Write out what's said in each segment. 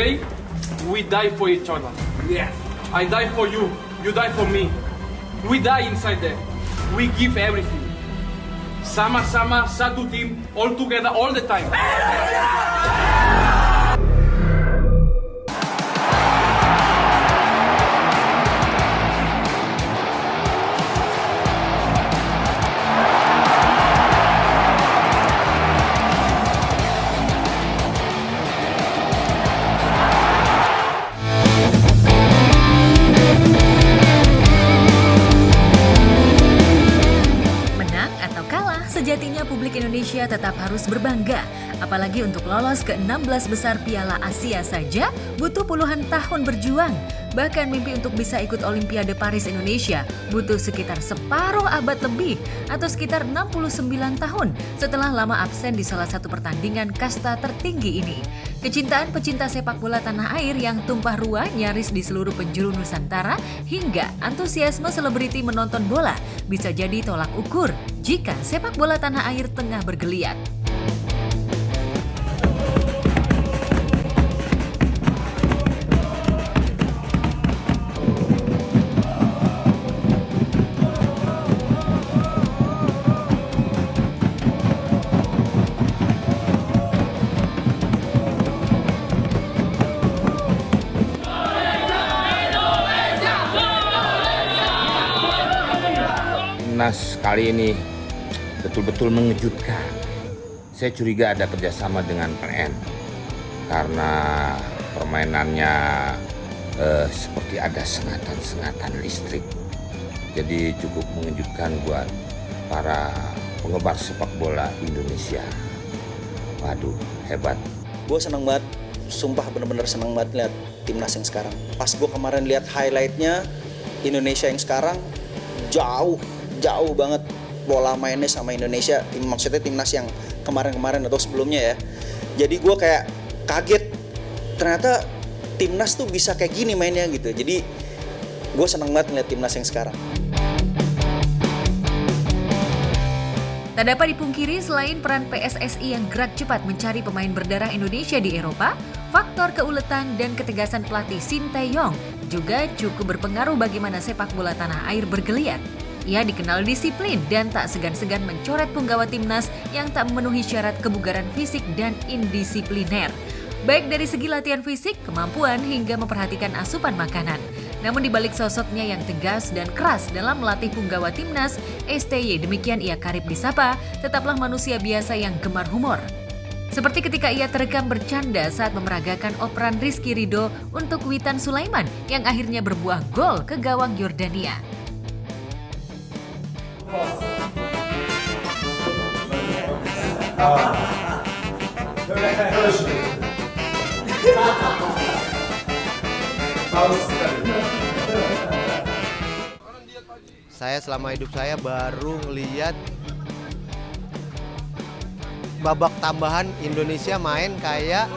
Today, we die for each other. Yes. I die for you. You die for me. We die inside there. We give everything. Sama-sama, satu tim, all together, all the time. Sejatinya publik Indonesia tetap harus berbangga, apalagi untuk lolos ke 16 besar Piala Asia saja butuh puluhan tahun berjuang. Bahkan mimpi untuk bisa ikut Olimpiade Paris Indonesia butuh sekitar separuh abad lebih atau sekitar 69 tahun setelah lama absen di salah satu pertandingan kasta tertinggi ini. Kecintaan pecinta sepak bola tanah air yang tumpah ruah nyaris di seluruh penjuru Nusantara hingga antusiasme selebriti menonton bola bisa jadi tolak ukur jika sepak bola tanah air tengah bergeliat. Timnas kali ini betul-betul mengejutkan. Saya curiga ada kerjasama dengan PN karena permainannya seperti ada sengatan-sengatan listrik. Jadi cukup mengejutkan buat para penggemar sepak bola Indonesia. Waduh, hebat. Gue seneng banget, sumpah bener-bener seneng banget lihat timnas yang sekarang. Pas gue kemarin lihat highlightnya Indonesia yang sekarang jauh banget bola mainnya sama Indonesia, maksudnya timnas yang kemarin-kemarin atau sebelumnya ya. Jadi gue kayak kaget, ternyata timnas tuh bisa kayak gini mainnya gitu. Jadi gue seneng banget ngeliat timnas yang sekarang. Tak dapat dipungkiri selain peran PSSI yang gerak cepat mencari pemain berdarah Indonesia di Eropa, faktor keuletan dan ketegasan pelatih Shin Tae-yong juga cukup berpengaruh bagaimana sepak bola tanah air bergeliat. Ia dikenal disiplin dan tak segan-segan mencoret punggawa timnas yang tak memenuhi syarat kebugaran fisik dan indisipliner. Baik dari segi latihan fisik, kemampuan hingga memperhatikan asupan makanan. Namun di balik sosoknya yang tegas dan keras dalam melatih punggawa timnas, STY demikian ia karib disapa, tetaplah manusia biasa yang gemar humor. Seperti ketika ia terekam bercanda saat memeragakan operan Rizky Ridho untuk Witan Sulaiman yang akhirnya berbuah gol ke gawang Yordania. Saya selama hidup saya baru ngeliat babak tambahan Indonesia main kayak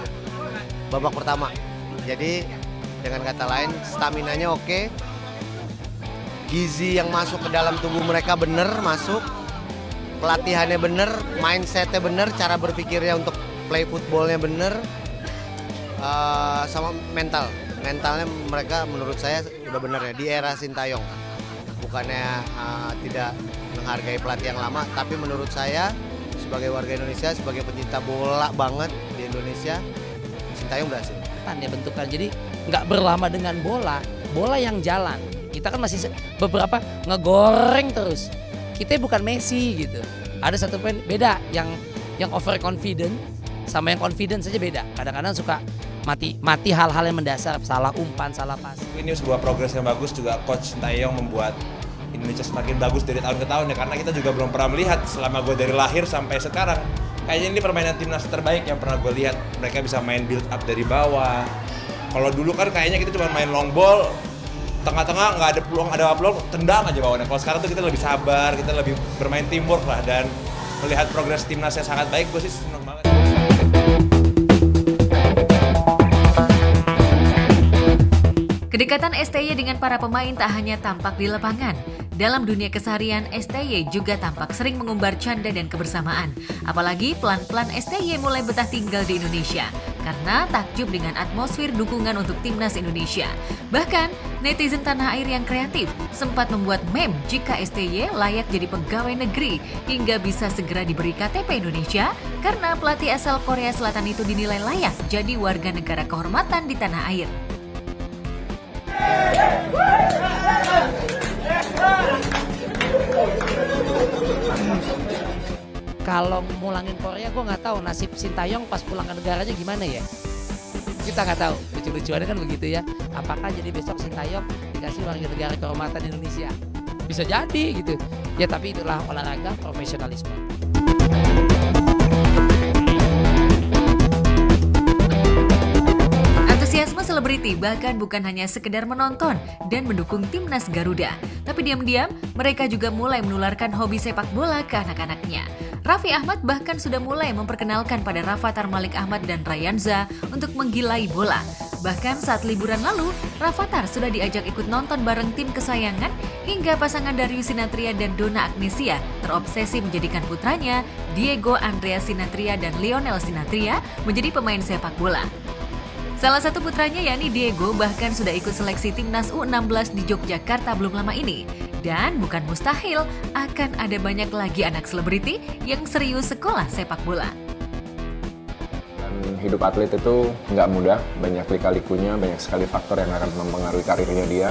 babak pertama. Jadi dengan kata lain staminanya oke, gizi yang masuk ke dalam tubuh mereka bener masuk, pelatihannya bener, mindsetnya bener, cara berpikirnya untuk play footballnya bener, sama mentalnya mereka menurut saya udah bener ya di era Shin Tae-yong. Bukannya tidak menghargai pelatih yang lama, tapi menurut saya sebagai warga Indonesia, sebagai pencinta bola banget di Indonesia, Shin Tae-yong berhasil. Dia bentukan, jadi nggak berlama dengan bola yang jalan. Kita kan masih beberapa ngegoreng terus. Kita bukan Messi gitu. Ada satu poin beda, yang overconfident sama yang confident saja beda. Kadang-kadang suka mati hal-hal yang mendasar, salah umpan, salah pas. Ini sebuah progres yang bagus juga Coach Tae-yong membuat Indonesia semakin bagus dari tahun ke tahun ya, karena kita juga belum pernah melihat selama gue dari lahir sampai sekarang. Kayaknya ini permainan timnas terbaik yang pernah gue lihat. Mereka bisa main build up dari bawah. Kalau dulu kan kayaknya kita cuma main long ball, tengah-tengah nggak ada peluang, tendang aja bawahnya. Kalau sekarang tuh kita lebih sabar, kita lebih bermain teamwork lah, dan melihat progres timnas yang sangat baik, gue sih senang banget. Kedekatan STY dengan para pemain tak hanya tampak di lapangan. Dalam dunia keseharian, STY juga tampak sering mengumbar canda dan kebersamaan. Apalagi pelan-pelan STY mulai betah tinggal di Indonesia. karena takjub dengan atmosfer dukungan untuk timnas Indonesia. Bahkan, netizen tanah air yang kreatif sempat membuat meme jika STY layak jadi pegawai negeri hingga bisa segera diberi KTP Indonesia karena pelatih asal Korea Selatan itu dinilai layak jadi warga negara kehormatan di tanah air. Kalau mulangin Korea, gue nggak tahu nasib Sintayong pas pulang ke negaranya gimana ya. Kita nggak tahu, lucu-lucuannya kan begitu ya. Apakah jadi besok Sintayong dikasih warga negara kehormatan Indonesia? Bisa jadi gitu. Ya tapi itulah olahraga profesionalisme. Antusiasme selebriti bahkan bukan hanya sekedar menonton dan mendukung timnas Garuda, tapi diam-diam mereka juga mulai menularkan hobi sepak bola ke anak-anaknya. Raffi Ahmad bahkan sudah mulai memperkenalkan pada Rafathar Malik Ahmad dan Ryanza untuk menggilai bola. Bahkan saat liburan lalu, Rafathar sudah diajak ikut nonton bareng tim kesayangan hingga pasangan Darius Sinathrya dan Donna Agnesia terobsesi menjadikan putranya, Diego Andreas Sinathrya dan Lionel Sinathrya, menjadi pemain sepak bola. Salah satu putranya yakni Diego bahkan sudah ikut seleksi timnas U16 di Yogyakarta belum lama ini. Dan bukan mustahil akan ada banyak lagi anak selebriti yang serius sekolah sepak bola. Dan hidup atlet itu nggak mudah, banyak lika-likunya, banyak sekali faktor yang akan mempengaruhi karirnya dia.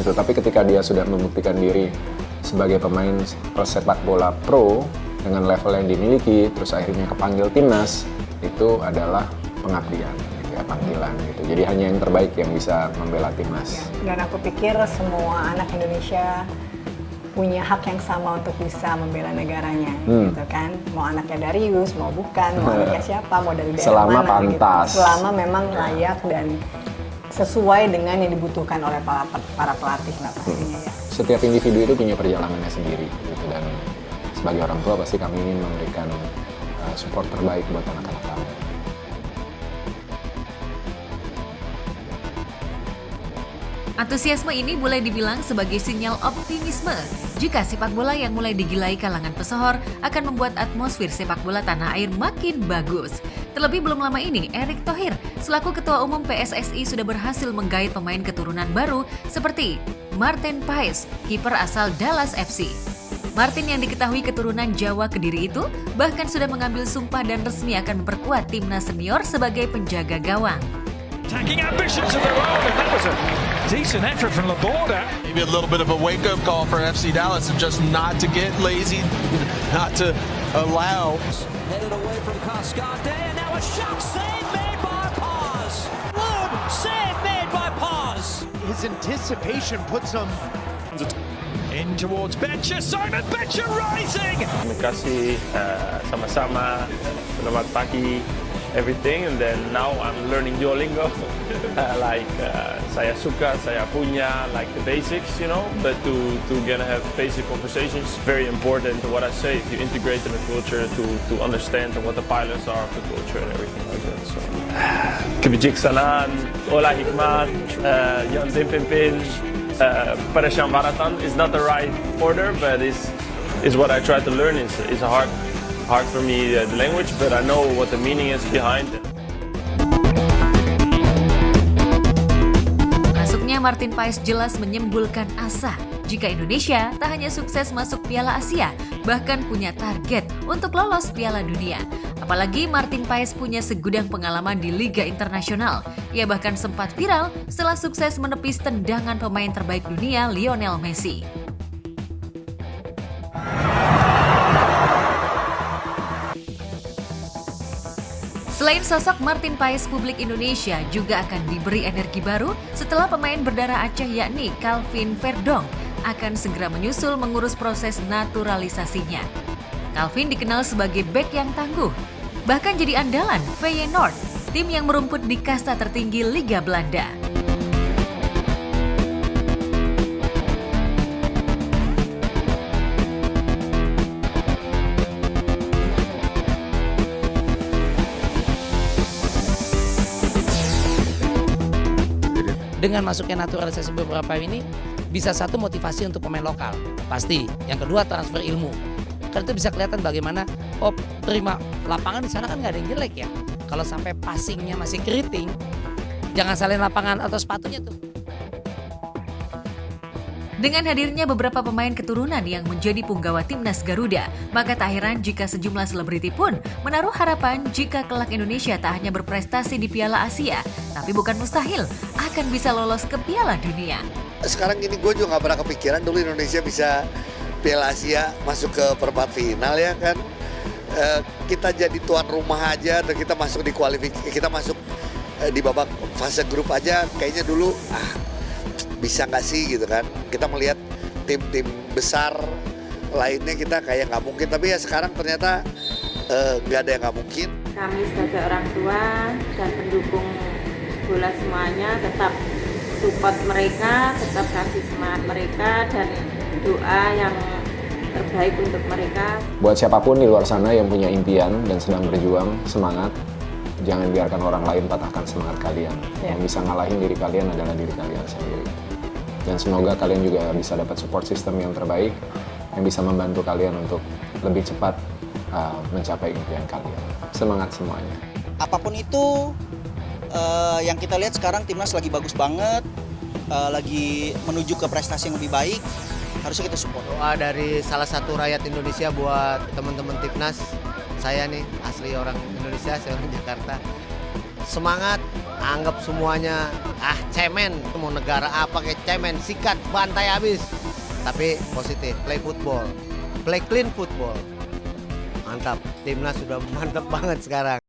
Tapi ketika dia sudah membuktikan diri sebagai pemain sepak bola pro dengan level yang dimiliki, terus akhirnya kepanggil timnas, itu adalah pengabdian. Panggilan gitu. Jadi hanya yang terbaik yang bisa membela timnas. Dan aku pikir semua anak Indonesia punya hak yang sama untuk bisa membela negaranya, gitu kan. Mau anaknya Darius, mau bukan, mau anaknya siapa, mau dari daerah selama mana, pantas. Gitu. Selama memang layak dan sesuai dengan yang dibutuhkan oleh para pelatih lah pastinya ya. Setiap individu itu punya perjalanannya sendiri gitu, dan sebagai orang tua pasti kami ingin memberikan support terbaik buat anak-anak kami. Antusiasme ini boleh dibilang sebagai sinyal optimisme jika sepak bola yang mulai digilai kalangan pesohor akan membuat atmosfer sepak bola tanah air makin bagus. Terlebih belum lama ini, Erick Thohir selaku Ketua Umum PSSI sudah berhasil menggait pemain keturunan baru seperti Martin Paes, kiper asal Dallas FC. Martin yang diketahui keturunan Jawa Kediri itu bahkan sudah mengambil sumpah dan resmi akan memperkuat timnas senior sebagai penjaga gawang. Attacking ambitions of their own, and that was a decent effort from Laborda. Maybe a little bit of a wake-up call for FC Dallas and just not to get lazy, not to allow. Headed away from Cascante, and now a shot save made by Paz. Good save made by Paz. His anticipation puts him in towards Becher. Simon Becher rising. Terima kasih sama-sama. Selamat pagi. Everything, and then now I'm learning Duolingo. Saya suka, saya punya, like the basics, you know. But to gonna have basic conversations, very important. What I say, if you integrate in the culture, to understand what the pilots are of the culture and everything like that. So, kebijaksanaan, olah hikmat, yang dipimpin pada Syambaratan is not the right order, but is what I try to learn. Is hard for me the language, but I know what the meaning is behind it. Masuknya Martin Paes jelas menyembulkan asa jika Indonesia tak hanya sukses masuk Piala Asia, bahkan punya target untuk lolos Piala Dunia. Apalagi Martin Paes punya segudang pengalaman di Liga Internasional. Ia bahkan sempat viral setelah sukses menepis tendangan pemain terbaik dunia Lionel Messi. Selain sosok Martin Paes, publik Indonesia juga akan diberi energi baru setelah pemain berdarah Aceh yakni Calvin Verdong akan segera menyusul mengurus proses naturalisasinya. Calvin dikenal sebagai bek yang tangguh, bahkan jadi andalan Feyenoord, tim yang merumput di kasta tertinggi Liga Belanda. Dengan masuknya naturalisasi beberapa ini, bisa satu motivasi untuk pemain lokal, pasti. Yang kedua transfer ilmu. Kan itu bisa kelihatan bagaimana, terima lapangan di sana kan nggak ada yang jelek ya. Kalau sampai passingnya masih keriting, jangan salin lapangan atau sepatunya tuh. Dengan hadirnya beberapa pemain keturunan yang menjadi punggawa timnas Garuda, maka tak heran jika sejumlah selebriti pun menaruh harapan jika kelak Indonesia tak hanya berprestasi di Piala Asia, tapi bukan mustahil akan bisa lolos ke Piala Dunia. Sekarang ini gue juga nggak pernah kepikiran dulu Indonesia bisa Piala Asia masuk ke perempat final ya kan. Kita jadi tuan rumah aja atau kita masuk di kualifikasi, kita masuk di babak fase grup aja kayaknya dulu bisa nggak sih gitu kan. Kita melihat tim-tim besar lainnya kita kayak nggak mungkin, tapi ya sekarang ternyata nggak ada yang nggak mungkin. Kami sebagai orang tua dan pendukung bola semuanya tetap support mereka, tetap kasih semangat mereka dan doa yang terbaik untuk mereka. Buat siapapun di luar sana yang punya impian dan sedang berjuang, semangat. Jangan biarkan orang lain patahkan semangat kalian. Yang bisa ngalahin diri kalian adalah diri kalian sendiri. Dan semoga kalian juga bisa dapat support system yang terbaik yang bisa membantu kalian untuk lebih cepat mencapai impian kalian. Semangat semuanya. Apapun itu, yang kita lihat sekarang timnas lagi bagus banget, lagi menuju ke prestasi yang lebih baik, harusnya kita support. Doa dari salah satu rakyat Indonesia buat teman-teman timnas. Saya nih asli orang Indonesia, saya orang Jakarta. Semangat, anggap semuanya cemen, mau negara apa kayak cemen, sikat, bantai habis. Tapi positif, play football, play clean football. Mantap, timnas sudah mantap banget sekarang.